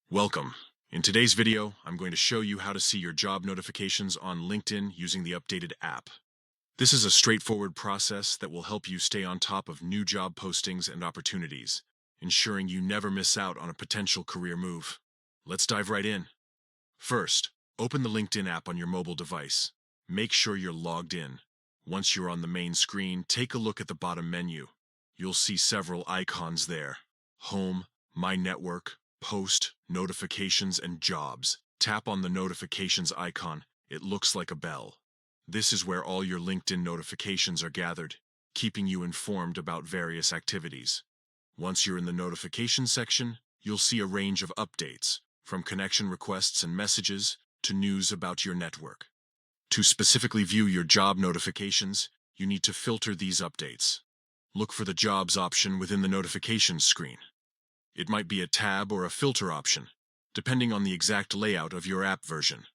Welcome. In today's video, I'm going to show you how to see your job notifications on LinkedIn using the updated app. This is a straightforward process that will help you stay on top of new job postings and opportunities, ensuring you never miss out on a potential career move. Let's dive right in. First, open the LinkedIn app on your mobile device. Make sure you're logged in. Once you're on the main screen, take a look at the bottom menu. You'll see several icons there: Home, My Network, Post, Notifications, and Jobs. Tap on the notifications icon. It looks like a bell. This is where all your LinkedIn notifications are gathered, keeping you informed about various activities. Once you're in the notifications section, you'll see a range of updates, from connection requests and messages to news about your network. To specifically view your job notifications, you need to filter these updates. Look for the Jobs option within the notifications screen. It might be a tab or a filter option, depending on the exact layout of your app version.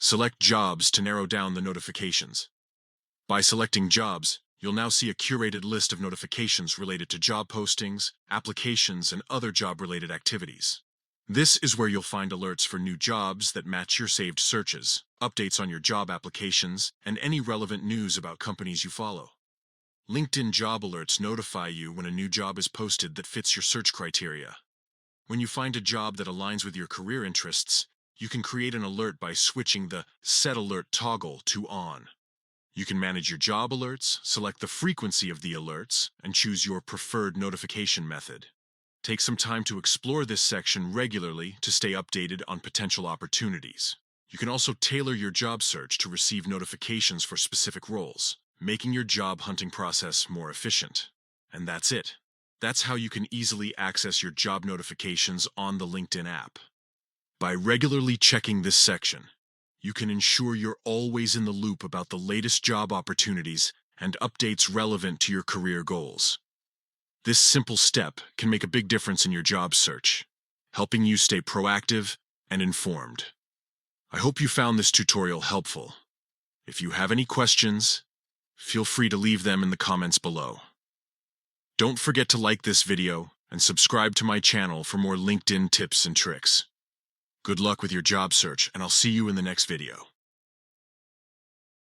Select Jobs to narrow down the notifications. By selecting Jobs, you'll now see a curated list of notifications related to job postings, applications, and other job-related activities. This is where you'll find alerts for new jobs that match your saved searches, updates on your job applications, and any relevant news about companies you follow. LinkedIn Job Alerts notify you when a new job is posted that fits your search criteria. When you find a job that aligns with your career interests, you can create an alert by switching the Set Alert toggle to On. You can manage your job alerts, select the frequency of the alerts, and choose your preferred notification method. Take some time to explore this section regularly to stay updated on potential opportunities. You can also tailor your job search to receive notifications for specific roles, making your job hunting process more efficient. And that's it. That's how you can easily access your job notifications on the LinkedIn app. By regularly checking this section, you can ensure you're always in the loop about the latest job opportunities and updates relevant to your career goals. This simple step can make a big difference in your job search, helping you stay proactive and informed. I hope you found this tutorial helpful. If you have any questions, feel free to leave them in the comments below. Don't forget to like this video and subscribe to my channel for more LinkedIn tips and tricks. Good luck with your job search, and I'll see you in the next video.